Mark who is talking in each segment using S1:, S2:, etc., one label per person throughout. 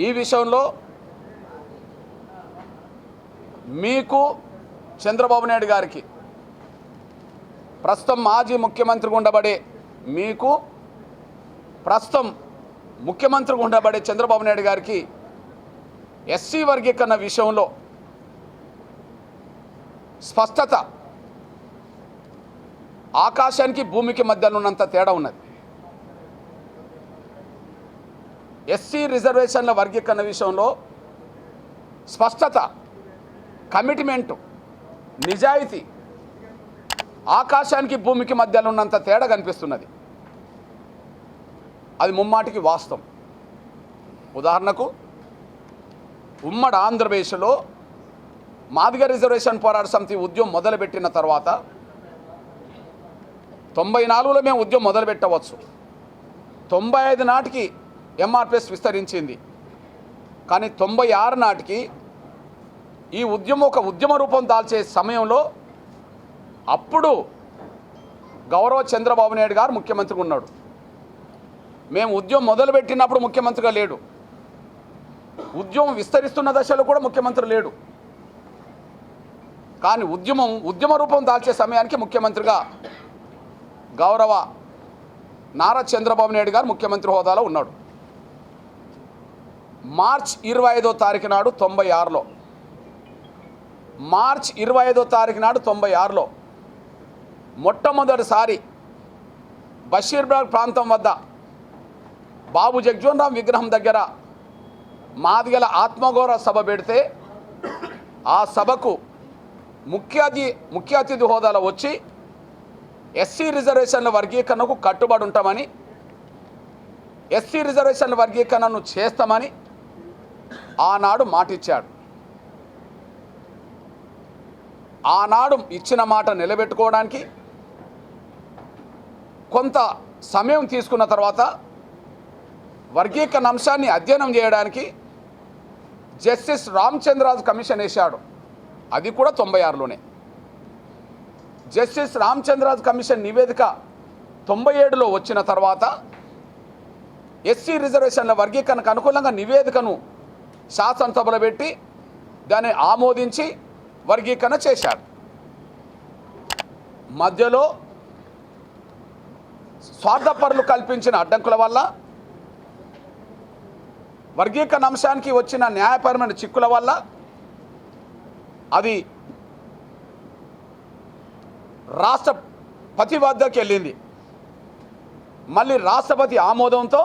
S1: ఈ విషయంలో మీకు చంద్రబాబు నాయుడు గారికి ప్రస్తుతం మాజీ ముఖ్యమంత్రిగా ఉండబడే మీకు ప్రస్తుతం ముఖ్యమంత్రిగా ఉండబడే చంద్రబాబు నాయుడు గారికి ఎస్సీ వర్గీకరణ విషయంలో స్పష్టత ఆకాశానికి భూమికి మధ్యలో ఉన్నంత తేడా ఉన్నది. ఎస్సీ రిజర్వేషన్ల వర్గీకరణ విషయంలో స్పష్టత, కమిట్మెంటు, నిజాయితీ ఆకాశానికి భూమికి మధ్యలో ఉన్నంత తేడా కనిపిస్తున్నది. అది ముమ్మాటికి వాస్తవం. ఉదాహరణకు ఉమ్మడి ఆంధ్రప్రదేశ్లో మాదిగ రిజర్వేషన్ పోరాట సమితి ఉద్యమం మొదలుపెట్టిన తర్వాత 94లో మేము ఉద్యమం మొదలుపెట్టవచ్చు. 95 నాటికి ఎంఆర్పిఎస్ విస్తరించింది. కానీ 96 నాటికి ఈ ఉద్యమం ఒక ఉద్యమ రూపం దాల్చే సమయంలో అప్పుడు గౌరవ చంద్రబాబు నాయుడు గారు ముఖ్యమంత్రిగా ఉన్నాడు. మేము ఉద్యమం మొదలుపెట్టినప్పుడు ముఖ్యమంత్రిగా లేడు. ఉద్యమం విస్తరిస్తున్న దశలో కూడా ముఖ్యమంత్రి లేడు. కానీ ఉద్యమ రూపం దాల్చే సమయానికి ముఖ్యమంత్రిగా గౌరవ నారా చంద్రబాబు నాయుడు గారు ముఖ్యమంత్రి హోదాలో ఉన్నాడు. మార్చ్ 25వ తారీఖు నాడు 96లో మార్చ్ 25వ తారీఖు నాడు 96లో మొట్టమొదటిసారి బషీర్బాగ్ ప్రాంతం వద్ద బాబు జగ్జీవన్ రామ్ విగ్రహం దగ్గర మాదిగల ఆత్మగౌరవ సభ పెడితే ఆ సభకు ముఖ్య అతిథి హోదాలో వచ్చి ఎస్సీ రిజర్వేషన్ల వర్గీకరణకు కట్టుబడి ఉంటామని, ఎస్సీ రిజర్వేషన్ల వర్గీకరణను చేస్తామని ఆనాడు మాటిచ్చాడు. ఆనాడు ఇచ్చిన మాట నిలబెట్టుకోవడానికి కొంత సమయం తీసుకున్న తర్వాత వర్గీకరణ అంశాన్ని అధ్యయనం చేయడానికి జస్టిస్ రామచంద్రరాజు కమిషన్ వేశాడు. అది కూడా 96లోనే. జస్టిస్ రామచంద్రరాజు కమిషన్ నివేదిక 97లో వచ్చిన తర్వాత ఎస్సీ రిజర్వేషన్ల వర్గీకరణకు అనుకూలంగా నివేదికను శాసనసభలో పెట్టి దాన్ని ఆమోదించి వర్గీకరణ చేశారు. మధ్యలో స్వార్థపరులు కల్పించిన అడ్డంకుల వల్ల, వర్గీకరణ అంశానికి వచ్చిన న్యాయపరమైన చిక్కుల వల్ల అది రాష్ట్రపతి వద్దకు వెళ్ళింది. మళ్ళీ రాష్ట్రపతి ఆమోదంతో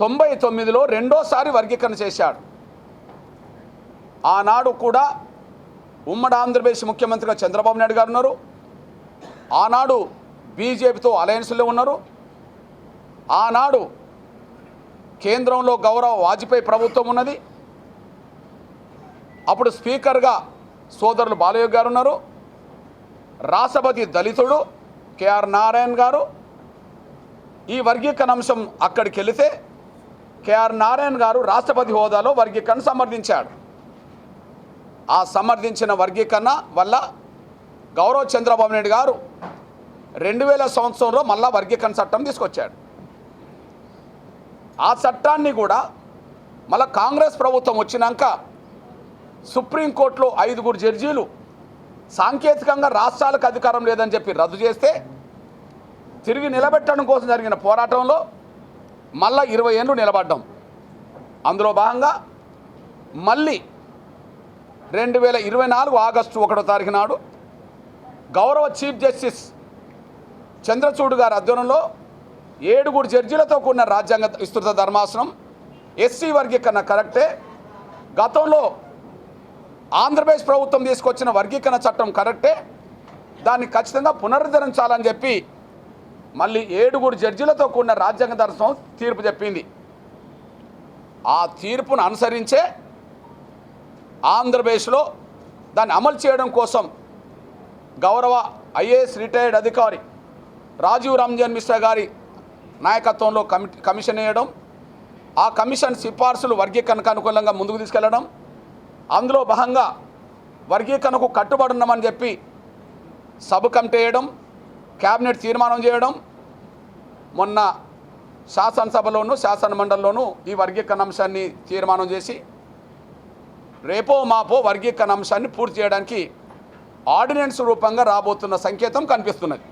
S1: 99లో రెండోసారి వర్గీకరణ చేశాడు. ఆనాడు కూడా ఉమ్మడి ఆంధ్రప్రదేశ్ ముఖ్యమంత్రిగా చంద్రబాబు నాయుడు గారు ఉన్నారు. ఆనాడు బీజేపీతో అలయన్స్లో ఉన్నారు. ఆనాడు కేంద్రంలో గౌరవ వాజ్పేయి ప్రభుత్వం ఉన్నది. అప్పుడు స్పీకర్గా సోదరులు బాలయోగి గారు ఉన్నారు. రాష్ట్రపతి దళితుడు కేఆర్ నారాయణ గారు. ఈ వర్గీకరణ అంశం అక్కడికి వెళితే కేఆర్ నారాయణ గారు రాష్ట్రపతి హోదాలో వర్గీకరణ సమర్థించాడు. ఆ సమర్థించిన వర్గీకరణ వల్ల గౌరవ చంద్రబాబు నాయుడు గారు 2000 సంవత్సరంలో మళ్ళా వర్గీకరణ చట్టం తీసుకొచ్చాడు. ఆ చట్టాన్ని కూడా మళ్ళా కాంగ్రెస్ ప్రభుత్వం వచ్చినాక సుప్రీంకోర్టులో 5 జడ్జీలు సాంకేతికంగా రాష్ట్రాలకు అధికారం లేదని చెప్పి రద్దు చేస్తే తిరిగి నిలబెట్టడం కోసం జరిగిన పోరాటంలో మళ్ళా 20 ఏళ్ళు నిలబడ్డాం. అందులో భాగంగా మళ్ళీ 2024 ఆగస్టు 1వ తారీఖు నాడు గౌరవ చీఫ్ జస్టిస్ చంద్రచూడ్ గారి ఆధ్వర్యంలో 7 జడ్జీలతో కూడిన రాజ్యాంగ విస్తృత ధర్మాసనం ఎస్సీ వర్గీకరణ కరెక్టే, గతంలో ఆంధ్రప్రదేశ్ ప్రభుత్వం తీసుకొచ్చిన వర్గీకరణ చట్టం కరెక్టే, దాన్ని ఖచ్చితంగా పునరుద్ధరించాలని చెప్పి మళ్ళీ 7 జడ్జీలతో కూడిన రాజ్యాంగ ధర్మాసనం తీర్పు చెప్పింది. ఆ తీర్పును అనుసరించే ఆంధ్రప్రదేశ్లో దాన్ని అమలు చేయడం కోసం గౌరవ ఐఏఎస్ రిటైర్డ్ అధికారి రాజీవ్ రంజన్ మిశ్రా గారి నాయకత్వంలో కమిషన్ వేయడం, ఆ కమిషన్ సిఫార్సులు వర్గీకరణకు అనుకూలంగా ముందుకు తీసుకెళ్లడం, అందులో భాగంగా వర్గీకరణకు కట్టుబడి ఉన్నామని చెప్పి సబ్ కమిటీ వేయడం, క్యాబినెట్ తీర్మానం చేయడం, మొన్న శాసనసభలోను శాసన మండలిలోనూ ఈ వర్గీకరణ అంశాన్ని తీర్మానం చేసి రేపో మాపో వర్గీకరణ అంశాన్ని పూర్తి చేయడానికి ఆర్డినెన్స్ రూపంగా రాబోతున్న సంకేతం కనిపిస్తున్నది.